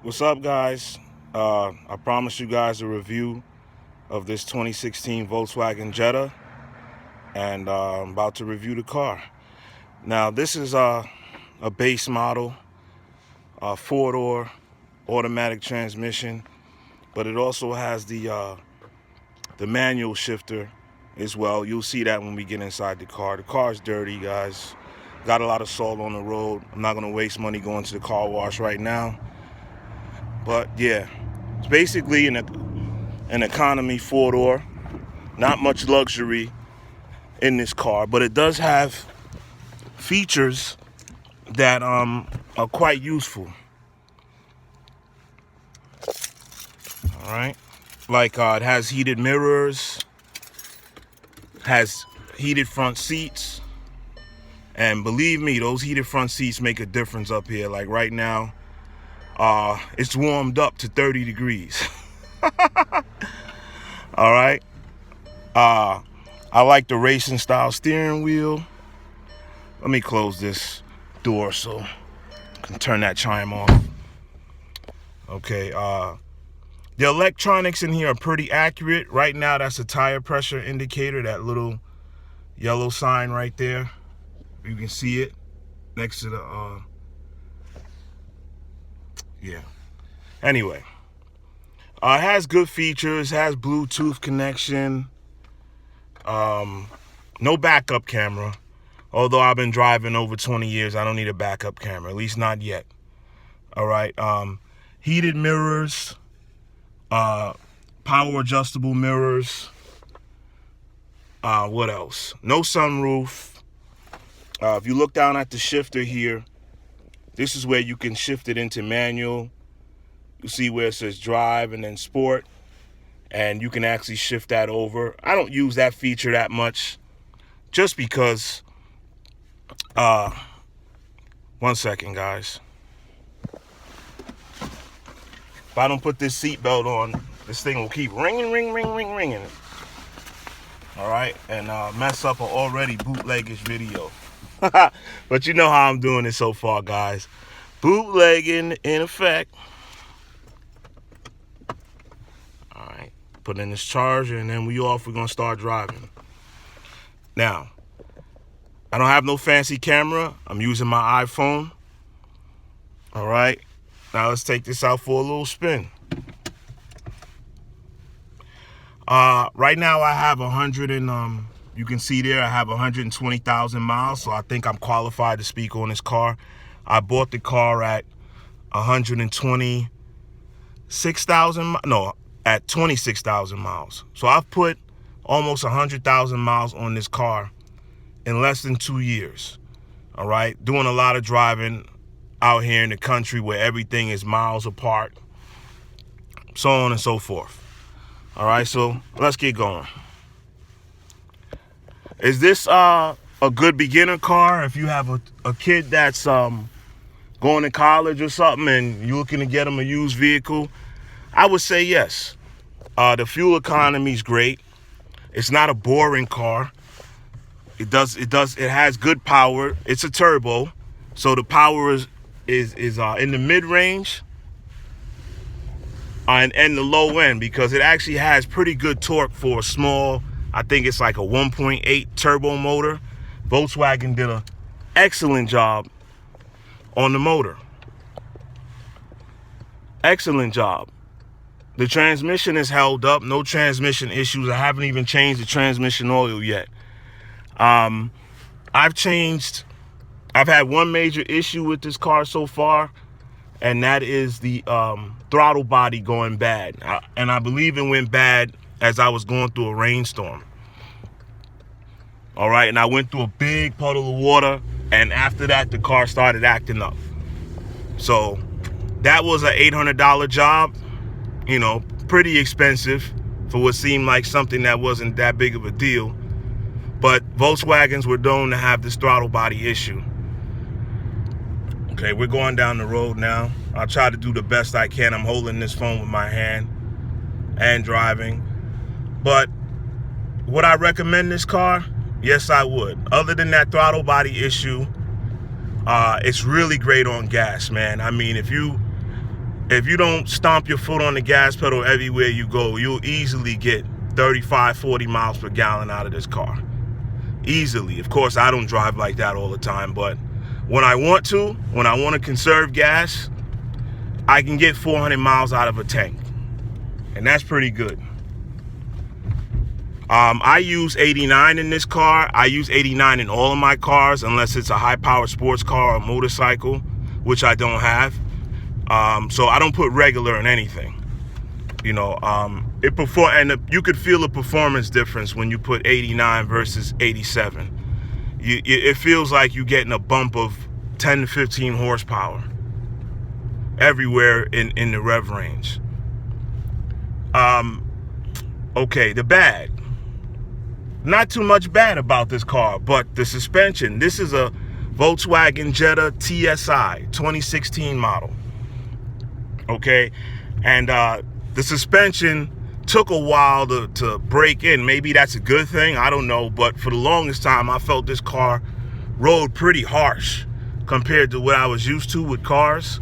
What's up, guys? I promised you guys a review of this 2016 Volkswagen Jetta, and I'm about to review the car. Now, this is a base model, four-door automatic transmission, but it also has the manual shifter as well. You'll see that when we get inside the car. The car's dirty, guys. Got a lot of salt on the road. I'm not gonna waste money going to the car wash right now. But yeah, it's basically an economy four-door. Not much luxury in this car, but it does have features that are quite useful. All right, like it has heated mirrors, has heated front seats, and believe me, those heated front seats make a difference up here. Like right now, it's warmed up to 30 degrees. All right. I like the racing style steering wheel. Let me close this door so I can turn that chime off. Okay. The electronics in here are pretty accurate. Right now, that's a tire pressure indicator, that little yellow sign right there. You can see it next to the, yeah. Anyway, it has good features, has Bluetooth connection, no backup camera. Although I've been driving over 20 years, I don't need a backup camera, at least not yet. All right, heated mirrors, power adjustable mirrors. What else? No sunroof. If you look down at the shifter here, this is where you can shift it into manual. You see where it says drive and then sport, and you can actually shift that over. I don't use that feature that much just because, one second, guys. If I don't put this seatbelt on, this thing will keep ringing. All right, and mess up an already bootleggish video. But you know how I'm doing it so far, guys. Bootlegging in effect. All right, put in this charger, and then we're gonna start driving. Now, I don't have no fancy camera. I'm using my iPhone. All right, now let's take this out for a little spin. Right now I have you can see there I have 120,000 miles, so I think I'm qualified to speak on this car. I bought the car at 26,000 miles. So I've put almost 100,000 miles on this car in less than 2 years. All right, doing a lot of driving out here in the country where everything is miles apart, so on and so forth. All right, so let's get going. Is this a good beginner car if you have a kid that's going to college or something and you're looking to get them a used vehicle? I would say yes. The fuel economy is great. It's not a boring car. It has good power. It's a turbo, so the power is in the mid-range and the low end, because it actually has pretty good torque for a small, I think it's like a 1.8 turbo motor. Volkswagen did an excellent job on the motor. Excellent job. The transmission is held up, no transmission issues. I haven't even changed the transmission oil yet. I've had one major issue with this car so far, and that is the throttle body going bad. And I believe it went bad as I was going through a rainstorm. All right, and I went through a big puddle of water, and after that, the car started acting up. So that was an $800 job, you know, pretty expensive for what seemed like something that wasn't that big of a deal. But Volkswagens were known to have this throttle body issue. Okay, we're going down the road now. I'll try to do the best I can. I'm holding this phone with my hand and driving. But would I recommend this car? Yes, I would. Other than that throttle body issue, it's really great on gas, man. I mean, if you if you don't stomp your foot on the gas pedal everywhere you go, you'll easily get 35, 40 miles per gallon out of this car. Easily. Of course, I don't drive like that all the time, but when I want to conserve gas, I can get 400 miles out of a tank. And that's pretty good. I use 89 in this car. I use 89 in all of my cars, unless it's a high-powered sports car or motorcycle, which I don't have. So I don't put regular in anything. You know, you could feel a performance difference when you put 89 versus 87. It feels like you're getting a bump of 10 to 15 horsepower everywhere in the rev range. Okay, the bad. Not too much bad about this car, but the suspension. This is a Volkswagen Jetta TSI 2016 model. Okay, and the suspension took a while to break in. Maybe that's a good thing, I don't know, but for the longest time I felt this car rode pretty harsh compared to what I was used to with cars.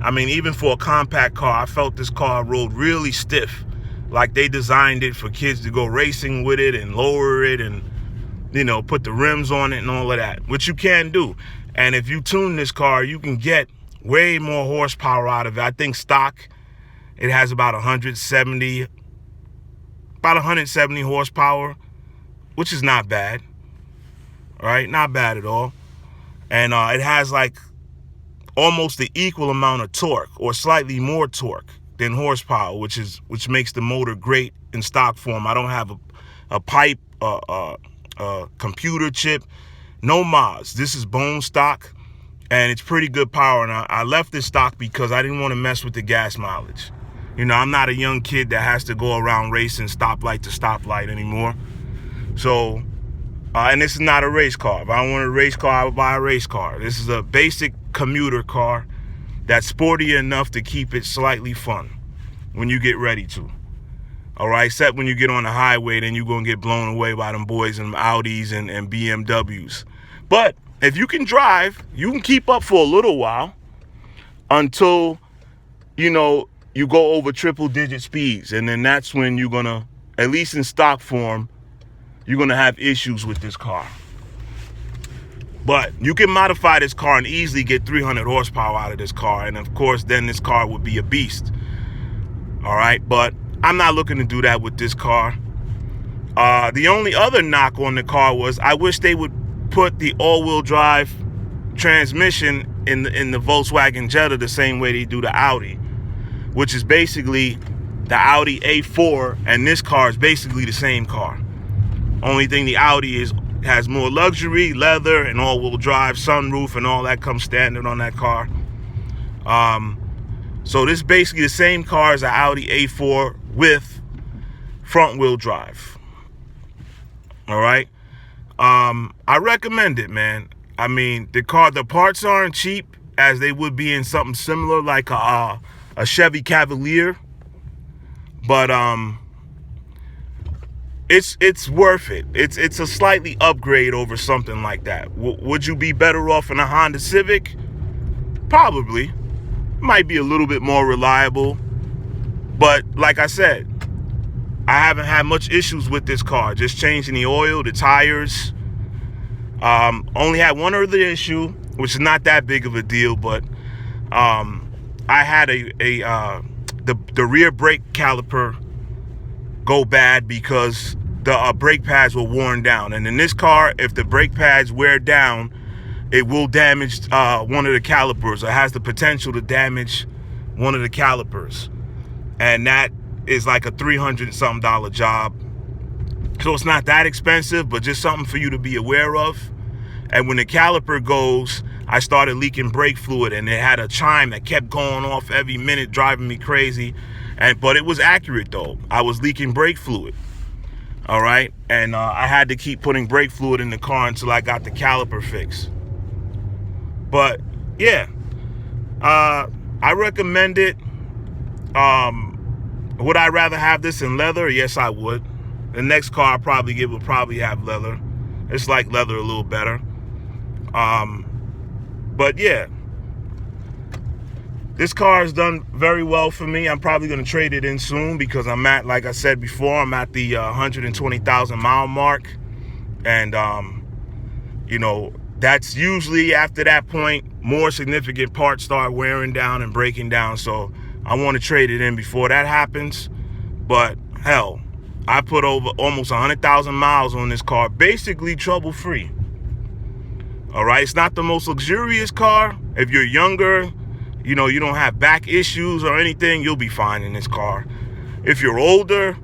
I mean, even for a compact car, I felt this car rode really stiff, like they designed it for kids to go racing with it and lower it and, you know, put the rims on it and all of that, which you can do. And if you tune this car, you can get way more horsepower out of it. I think stock, it has about 170 horsepower, which is not bad. All right, not bad at all. And it has like almost the equal amount of torque, or slightly more torque than horsepower, which makes the motor great in stock form. I don't have a pipe, a computer chip, no mods. This is bone stock, and it's pretty good power. And I left this stock because I didn't want to mess with the gas mileage. You know, I'm not a young kid that has to go around racing stoplight to stoplight anymore. So, and this is not a race car. If I want a race car, I would buy a race car. This is a basic commuter car that's sporty enough to keep it slightly fun when you get ready to. All right, except when you get on the highway, then you're going to get blown away by them boys and Audis and BMWs. But if you can drive, you can keep up for a little while until, you know, you go over triple-digit speeds. And then that's when you're going to, at least in stock form, you're going to have issues with this car. But you can modify this car and easily get 300 horsepower out of this car. And of course, then this car would be a beast. All right, but I'm not looking to do that with this car. The only other knock on the car was I wish they would put the all-wheel drive transmission in the Volkswagen Jetta the same way they do the Audi, which is basically the Audi A4, and this car is basically the same car. Only thing, the Audi has more luxury, leather, and all-wheel drive, sunroof, and all that comes standard on that car. So this is basically the same car as an Audi A4 with front-wheel drive. All right. I recommend it, man. I mean, the parts aren't cheap as they would be in something similar like a Chevy Cavalier, but it's worth it. It's a slightly upgrade over something like that. Would you be better off in a Honda Civic? Probably. Might be a little bit more reliable, but like I said, I haven't had much issues with this car. Just changing the oil, the tires. Only had one other issue, which is not that big of a deal, but I had the rear brake caliper go bad because the brake pads were worn down. And in this car, if the brake pads wear down, it will damage one of the calipers. It has the potential to damage one of the calipers. And that is like a $300-something job. So it's not that expensive, but just something for you to be aware of. And when the caliper goes, I started leaking brake fluid, and it had a chime that kept going off every minute, driving me crazy. But it was accurate, though. I was leaking brake fluid. All right. And I had to keep putting brake fluid in the car until I got the caliper fixed. But yeah, I recommend it. Would I rather have this in leather? Yes, I would. The next car I probably get will probably have leather. It's like leather a little better. But yeah, This car has done very well for me. I'm probably going to trade it in soon because I'm at, like I said before, I'm at the 120,000 mile mark. And, you know, that's usually after that point, more significant parts start wearing down and breaking down. So I want to trade it in before that happens. But hell, I put over almost 100,000 miles on this car, basically trouble-free. All right, it's not the most luxurious car. If you're younger, you know, you don't have back issues or anything, you'll be fine in this car. If you're older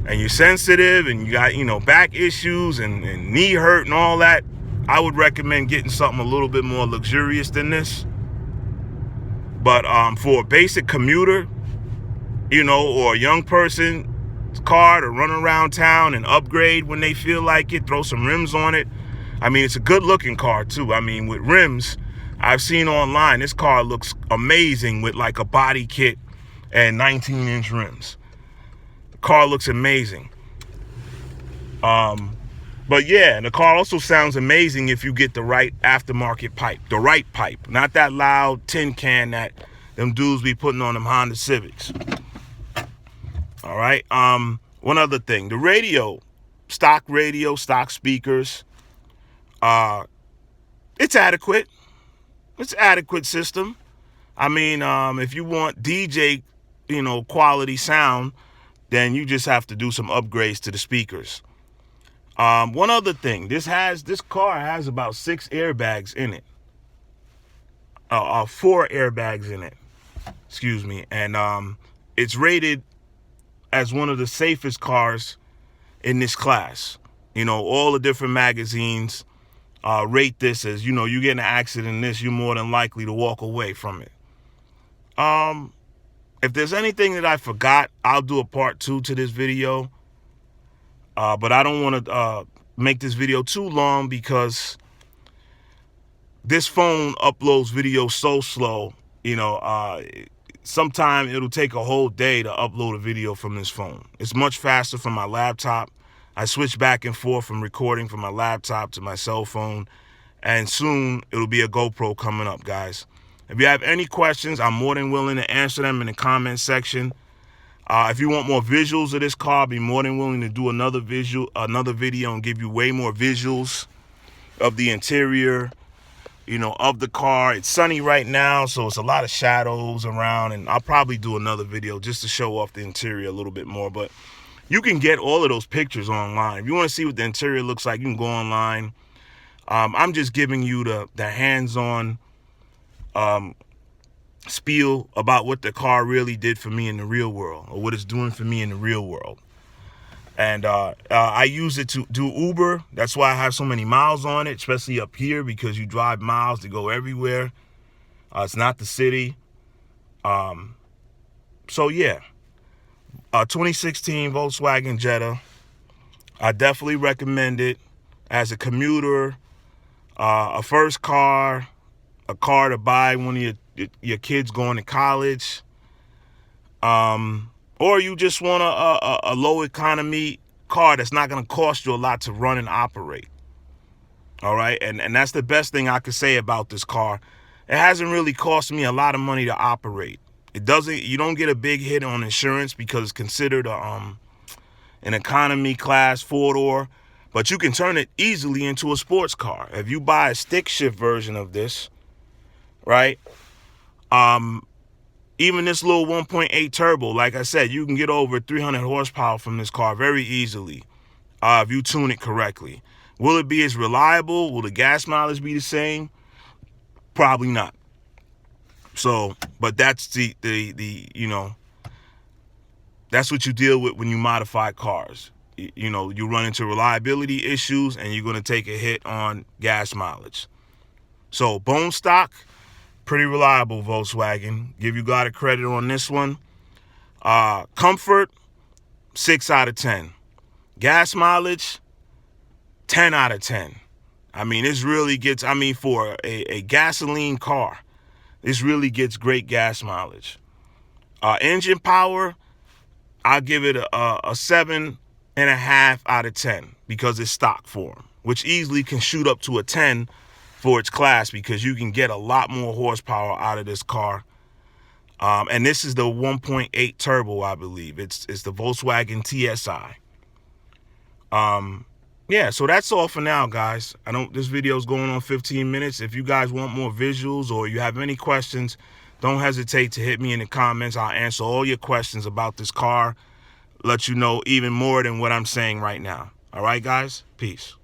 and you're sensitive and you got, you know, back issues and knee hurt and all that, I would recommend getting something a little bit more luxurious than this. But for a basic commuter, you know, or a young person's car to run around town and upgrade when they feel like it, throw some rims on it. I mean, it's a good looking car too. I mean, with rims, I've seen online, this car looks amazing with like a body kit and 19-inch rims. The car looks amazing. But yeah, the car also sounds amazing if you get the right aftermarket pipe, the right pipe, not that loud tin can that them dudes be putting on them Honda Civics. All right. One other thing, the radio, stock speakers, it's adequate. It's adequate system. I mean, if you want DJ, you know, quality sound, then you just have to do some upgrades to the speakers. One other thing, this car has about 6 airbags in it. 4 airbags in it. Excuse me. And it's rated as one of the safest cars in this class. You know, all the different magazines rate this as, you know, you get in an accident in this, you're more than likely to walk away from it. If there's anything that I forgot, I'll do a part 2 to this video. But I don't want to make this video too long because this phone uploads video so slow. You know, sometimes it'll take a whole day to upload a video from this phone. It's much faster from my laptop. I switch back and forth from recording from my laptop to my cell phone. And soon it'll be a GoPro coming up, guys. If you have any questions, I'm more than willing to answer them in the comment section. If you want more visuals of this car, I'll be more than willing to do another video and give you way more visuals of the interior, you know, of the car. It's sunny right now, so it's a lot of shadows around, and I'll probably do another video just to show off the interior a little bit more. But you can get all of those pictures online. If you want to see what the interior looks like, you can go online. I'm just giving you the hands-on spiel about what the car really did for me in the real world, or what it's doing for me in the real world. And I use it to do Uber. That's why I have so many miles on it, especially up here, because you drive miles to go everywhere. It's not the city. So yeah, 2016 Volkswagen Jetta. I definitely recommend it as a commuter, a first car, a car to buy when your kids going to college, or you just want a low economy car that's not going to cost you a lot to run and operate. All right, and that's the best thing I could say about this car. It hasn't really cost me a lot of money to operate. You don't get a big hit on insurance because it's considered an economy class 4-door, but you can turn it easily into a sports car if you buy a stick shift version of this, right? Even this little 1.8 turbo, like I said, you can get over 300 horsepower from this car very easily if you tune it correctly. Will it be as reliable? Will the gas mileage be the same? Probably not. So, but that's the you know, that's what you deal with when you modify cars. You know, you run into reliability issues and you're going to take a hit on gas mileage. So, bone stock, pretty reliable Volkswagen. Give you God a credit on this one. Comfort, 6 out of 10. Gas mileage, 10 out of 10. I mean, this really gets, I mean, for a gasoline car, this really gets great gas mileage. Engine power, I'll give it a 7.5 out of 10 because it's stock form, which easily can shoot up to a 10 for its class because you can get a lot more horsepower out of this car And this is the 1.8 turbo, I believe. It's the Volkswagen TSI. Yeah, so that's all for now, guys. This video is going on 15 minutes. If you guys want more visuals or you have any questions, don't hesitate to hit me in the comments. I'll answer all your questions about this car, let you know even more than what I'm saying right now. All right, guys? Peace.